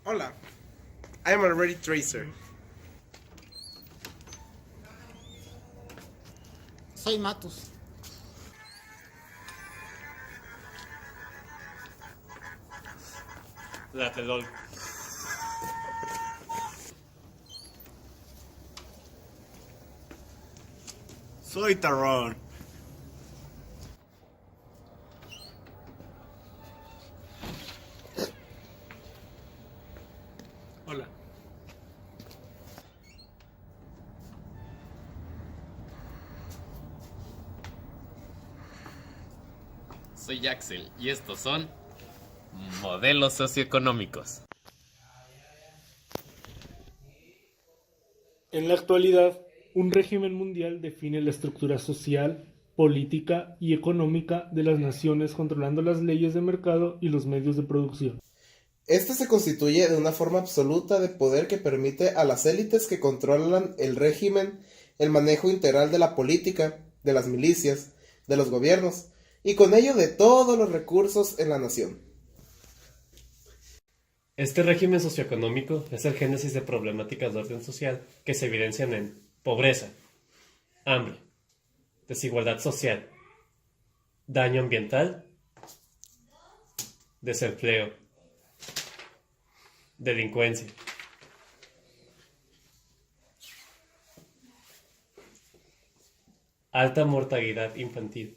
Hola, I am already Tracer. Soy Matus. Latelol. Soy Tarón. Hola. Soy Axel y estos son modelos socioeconómicos. En la actualidad, un régimen mundial define la estructura social, política y económica de las naciones controlando las leyes de mercado y los medios de producción. Este se constituye de una forma absoluta de poder que permite a las élites que controlan el régimen el manejo integral de la política, de las milicias, de los gobiernos y con ello de todos los recursos en la nación. Este régimen socioeconómico es el génesis de problemáticas de orden social que se evidencian en pobreza, hambre, desigualdad social, daño ambiental, desempleo, delincuencia, alta mortalidad infantil,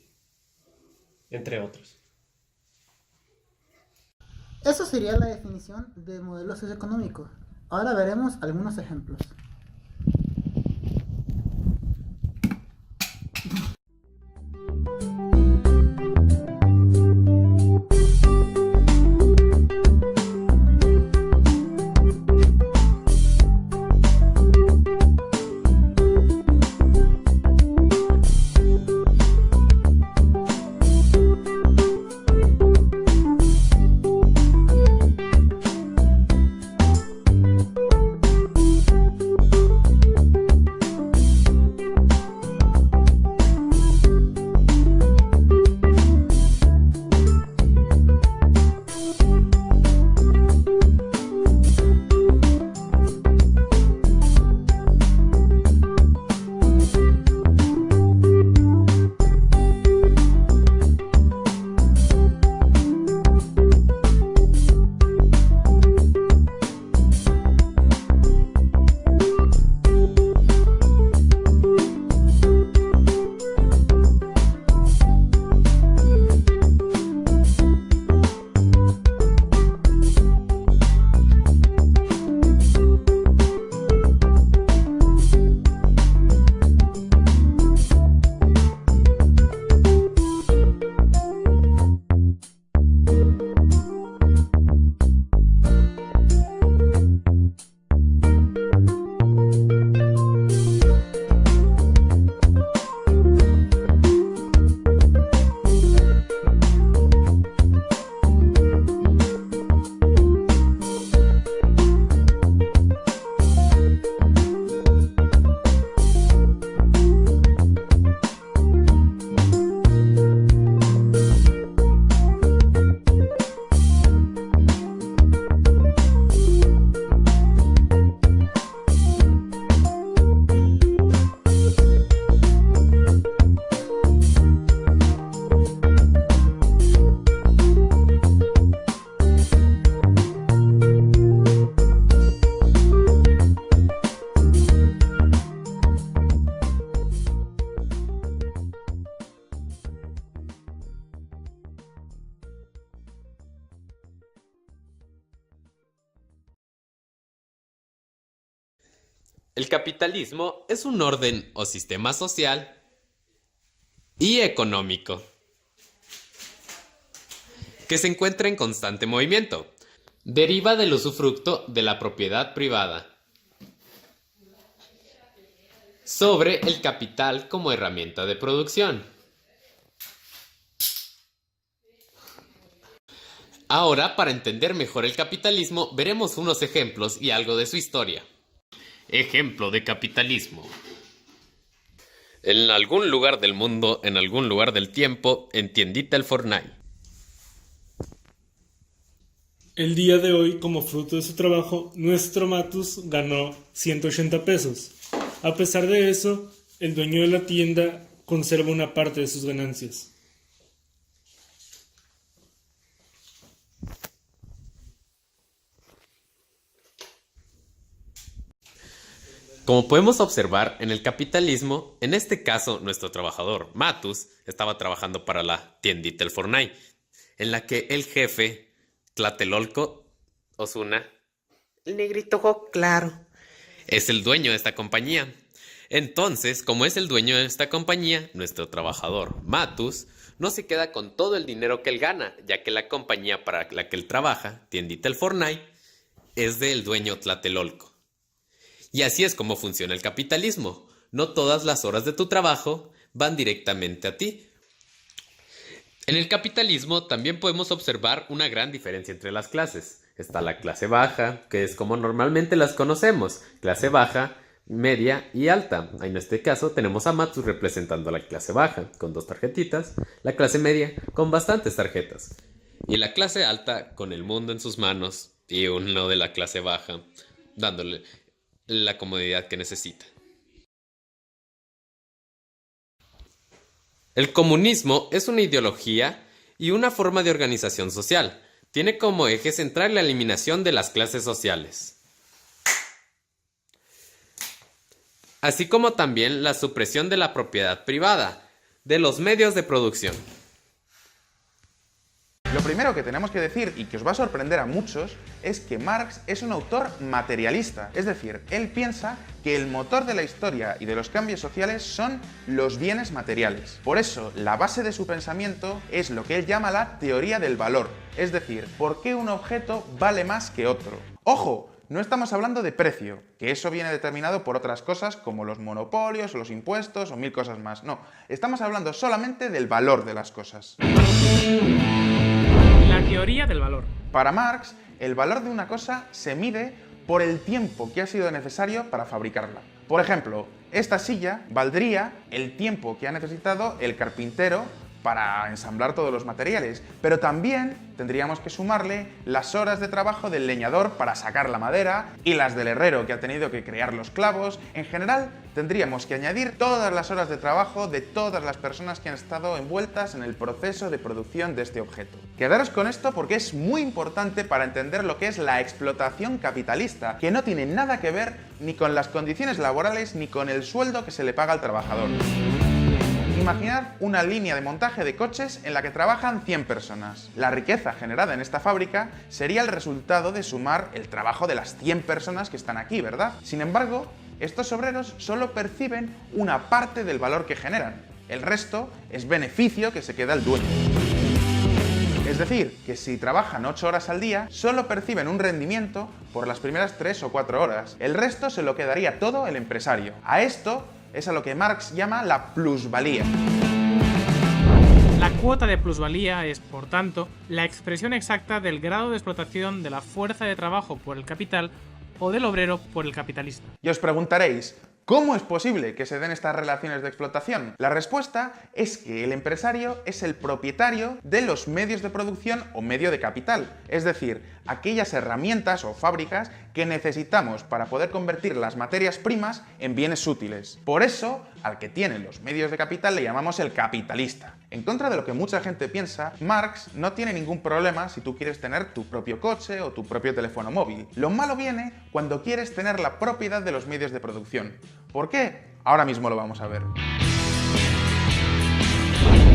entre otros. Eso sería la definición de modelo socioeconómico. Ahora veremos algunos ejemplos. El capitalismo es un orden o sistema social y económico que se encuentra en constante movimiento. Deriva del usufructo de la propiedad privada sobre el capital como herramienta de producción. Ahora, para entender mejor el capitalismo, veremos unos ejemplos y algo de su historia. Ejemplo de capitalismo. En algún lugar del mundo, en algún lugar del tiempo, en tiendita el Fortnite. El día de hoy, como fruto de su trabajo, nuestro Matus ganó 180 pesos. A pesar de eso, el dueño de la tienda conserva una parte de sus ganancias. Como podemos observar en el capitalismo, en este caso nuestro trabajador Matus estaba trabajando para la tiendita El Fornay, en la que el jefe Tlatelolco Osuna, el negrito ojo claro, es el dueño de esta compañía. Entonces, como es el dueño de esta compañía, nuestro trabajador Matus no se queda con todo el dinero que él gana, ya que la compañía para la que él trabaja, tiendita El Fornay, es del dueño Tlatelolco. Y así es como funciona el capitalismo. No todas las horas de tu trabajo van directamente a ti. En el capitalismo también podemos observar una gran diferencia entre las clases. Está la clase baja, que es como normalmente las conocemos. Clase baja, media y alta. En este caso tenemos a Matus representando a la clase baja, con 2 tarjetitas. La clase media, con bastantes tarjetas. Y la clase alta, con el mundo en sus manos. Y uno de la clase baja, dándole la comodidad que necesita. El comunismo es una ideología y una forma de organización social. Tiene como eje central la eliminación de las clases sociales, así como también la supresión de la propiedad privada, de los medios de producción. Lo primero que tenemos que decir, y que os va a sorprender a muchos, es que Marx es un autor materialista. Es decir, él piensa que el motor de la historia y de los cambios sociales son los bienes materiales. Por eso, la base de su pensamiento es lo que él llama la teoría del valor. Es decir, ¿por qué un objeto vale más que otro? ¡Ojo! No estamos hablando de precio, que eso viene determinado por otras cosas como los monopolios, o los impuestos o 1000 cosas más. No, estamos hablando solamente del valor de las cosas. La teoría del valor. Para Marx, el valor de una cosa se mide por el tiempo que ha sido necesario para fabricarla. Por ejemplo, esta silla valdría el tiempo que ha necesitado el carpintero para ensamblar todos los materiales, pero también tendríamos que sumarle las horas de trabajo del leñador para sacar la madera y las del herrero que ha tenido que crear los clavos. En general, tendríamos que añadir todas las horas de trabajo de todas las personas que han estado envueltas en el proceso de producción de este objeto. Quedaros con esto porque es muy importante para entender lo que es la explotación capitalista, que no tiene nada que ver ni con las condiciones laborales ni con el sueldo que se le paga al trabajador. Imaginad una línea de montaje de coches en la que trabajan 100 personas. La riqueza generada en esta fábrica sería el resultado de sumar el trabajo de las 100 personas que están aquí, ¿verdad? Sin embargo, estos obreros solo perciben una parte del valor que generan. El resto es beneficio que se queda el dueño. Es decir, que si trabajan 8 horas al día, solo perciben un rendimiento por las primeras 3 o 4 horas. El resto se lo quedaría todo el empresario. A esto es a lo que Marx llama la plusvalía. La cuota de plusvalía es, por tanto, la expresión exacta del grado de explotación de la fuerza de trabajo por el capital o del obrero por el capitalista. Y os preguntaréis, ¿cómo es posible que se den estas relaciones de explotación? La respuesta es que el empresario es el propietario de los medios de producción o medio de capital, es decir, aquellas herramientas o fábricas que necesitamos para poder convertir las materias primas en bienes útiles. Por eso, al que tiene los medios de capital le llamamos el capitalista. En contra de lo que mucha gente piensa, Marx no tiene ningún problema si tú quieres tener tu propio coche o tu propio teléfono móvil. Lo malo viene cuando quieres tener la propiedad de los medios de producción. ¿Por qué? Ahora mismo lo vamos a ver.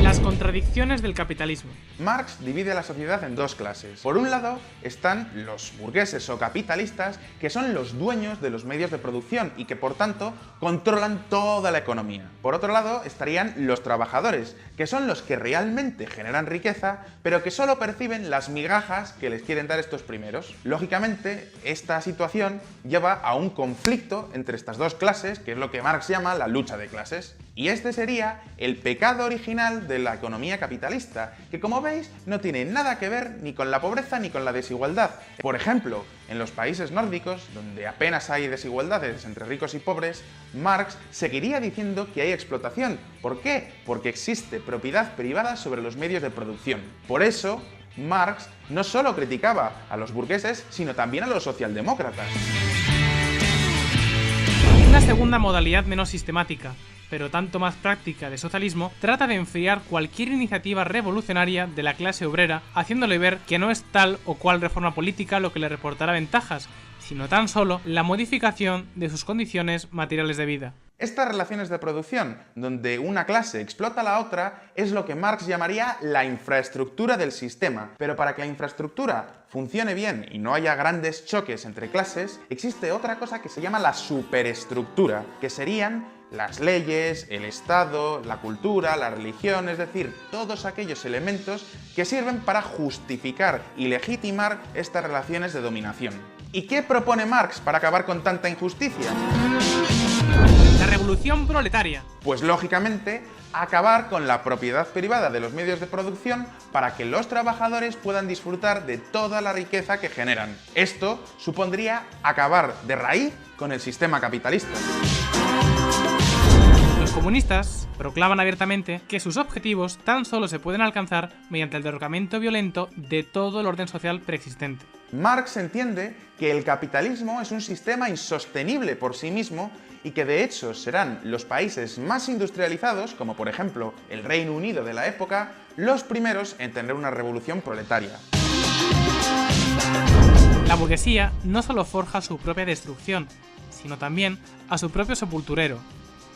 Las contradicciones del capitalismo. Marx divide a la sociedad en 2 clases. Por un lado están los burgueses o capitalistas, que son los dueños de los medios de producción y que por tanto controlan toda la economía. Por otro lado estarían los trabajadores, que son los que realmente generan riqueza, pero que solo perciben las migajas que les quieren dar estos primeros. Lógicamente, esta situación lleva a un conflicto entre estas 2 clases, que es lo que Marx llama la lucha de clases. Y este sería el pecado original de la economía capitalista, que como veis no tiene nada que ver ni con la pobreza ni con la desigualdad. Por ejemplo, en los países nórdicos, donde apenas hay desigualdades entre ricos y pobres, Marx seguiría diciendo que hay explotación. ¿Por qué? Porque existe propiedad privada sobre los medios de producción. Por eso, Marx no solo criticaba a los burgueses, sino también a los socialdemócratas. Una segunda modalidad menos sistemática, pero tanto más práctica de socialismo, trata de enfriar cualquier iniciativa revolucionaria de la clase obrera, haciéndole ver que no es tal o cual reforma política lo que le reportará ventajas, sino tan solo la modificación de sus condiciones materiales de vida. Estas relaciones de producción, donde una clase explota a la otra, es lo que Marx llamaría la infraestructura del sistema. Pero para que la infraestructura funcione bien y no haya grandes choques entre clases, existe otra cosa que se llama la superestructura, que serían las leyes, el Estado, la cultura, la religión, es decir, todos aquellos elementos que sirven para justificar y legitimar estas relaciones de dominación. ¿Y qué propone Marx para acabar con tanta injusticia? La revolución proletaria. Pues lógicamente, acabar con la propiedad privada de los medios de producción para que los trabajadores puedan disfrutar de toda la riqueza que generan. Esto supondría acabar de raíz con el sistema capitalista. Los comunistas proclaman abiertamente que sus objetivos tan solo se pueden alcanzar mediante el derrocamiento violento de todo el orden social preexistente. Marx entiende que el capitalismo es un sistema insostenible por sí mismo y que de hecho serán los países más industrializados, como por ejemplo el Reino Unido de la época, los primeros en tener una revolución proletaria. La burguesía no solo forja su propia destrucción, sino también a su propio sepulturero,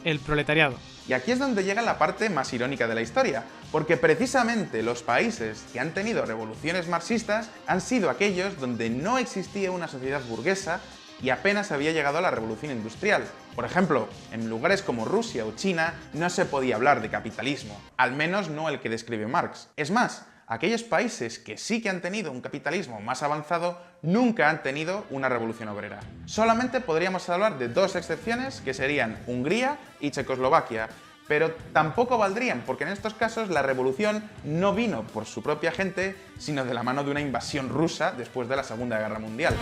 el proletariado. Y aquí es donde llega la parte más irónica de la historia, porque precisamente los países que han tenido revoluciones marxistas han sido aquellos donde no existía una sociedad burguesa y apenas había llegado a la revolución industrial. Por ejemplo, en lugares como Rusia o China no se podía hablar de capitalismo, al menos no el que describe Marx. Es más, aquellos países que sí que han tenido un capitalismo más avanzado nunca han tenido una revolución obrera. Solamente podríamos hablar de dos excepciones, que serían Hungría y Checoslovaquia, pero tampoco valdrían, porque en estos casos la revolución no vino por su propia gente, sino de la mano de una invasión rusa después de la Segunda Guerra Mundial.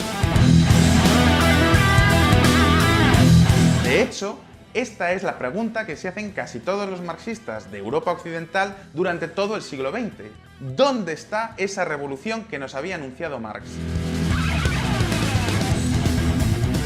De hecho, esta es la pregunta que se hacen casi todos los marxistas de Europa Occidental durante todo el siglo XX. ¿Dónde está esa revolución que nos había anunciado Marx?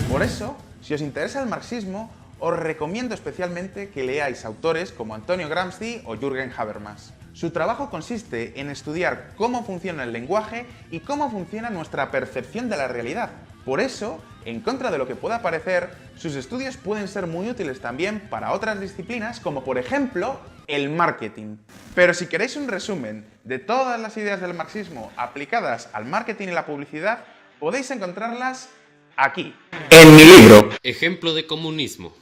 Por eso, si os interesa el marxismo, os recomiendo especialmente que leáis autores como Antonio Gramsci o Jürgen Habermas. Su trabajo consiste en estudiar cómo funciona el lenguaje y cómo funciona nuestra percepción de la realidad. Por eso, en contra de lo que pueda parecer, sus estudios pueden ser muy útiles también para otras disciplinas, como por ejemplo el marketing. Pero si queréis un resumen de todas las ideas del marxismo aplicadas al marketing y la publicidad, podéis encontrarlas aquí, en mi libro. Ejemplo de comunismo.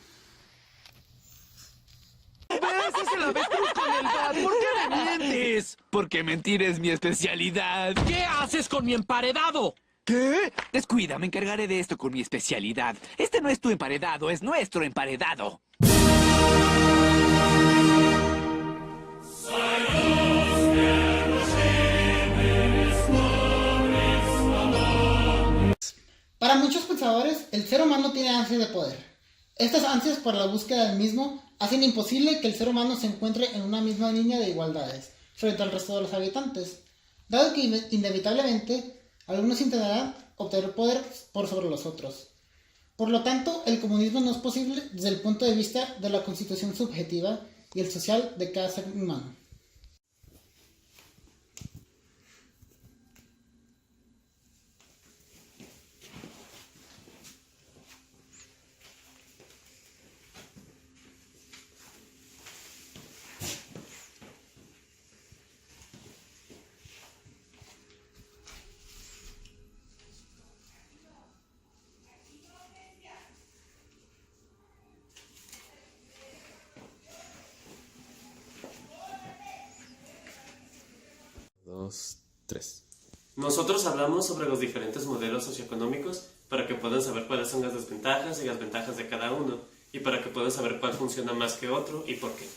¿Por qué me mientes? Porque mentir es mi especialidad. ¿Qué haces con mi emparedado? ¿Qué? Descuida, me encargaré de esto con mi especialidad. Este no es tu emparedado, es nuestro emparedado. Para muchos pensadores, el ser humano tiene ansias de poder. Estas ansias por la búsqueda del mismo hacen imposible que el ser humano se encuentre en una misma línea de igualdades frente al resto de los habitantes, dado que inevitablemente algunos intentarán obtener poder por sobre los otros. Por lo tanto, el comunismo no es posible desde el punto de vista de la constitución subjetiva y el social de cada ser humano. Dos, tres. Nosotros hablamos sobre los diferentes modelos socioeconómicos para que puedan saber cuáles son las desventajas y las ventajas de cada uno, y para que puedan saber cuál funciona más que otro y por qué.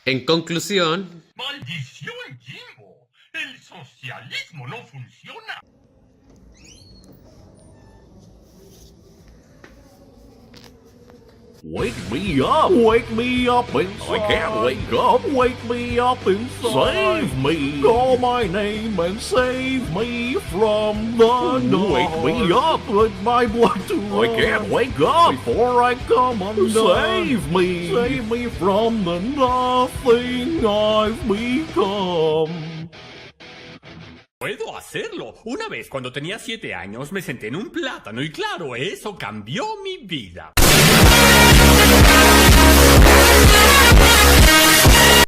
En conclusión, ¡Maldición, Jimbo! ¡El socialismo no funciona! Wake me up inside. I can't wake up, wake me up inside. Save me, call my name and save me from the dark. Wake me up with my blood to run. I can't wake up before I come undone. Save me from the nothing I've become. Puedo hacerlo. Una vez, cuando tenía 7 años, me senté en un plátano y claro, eso cambió mi vida.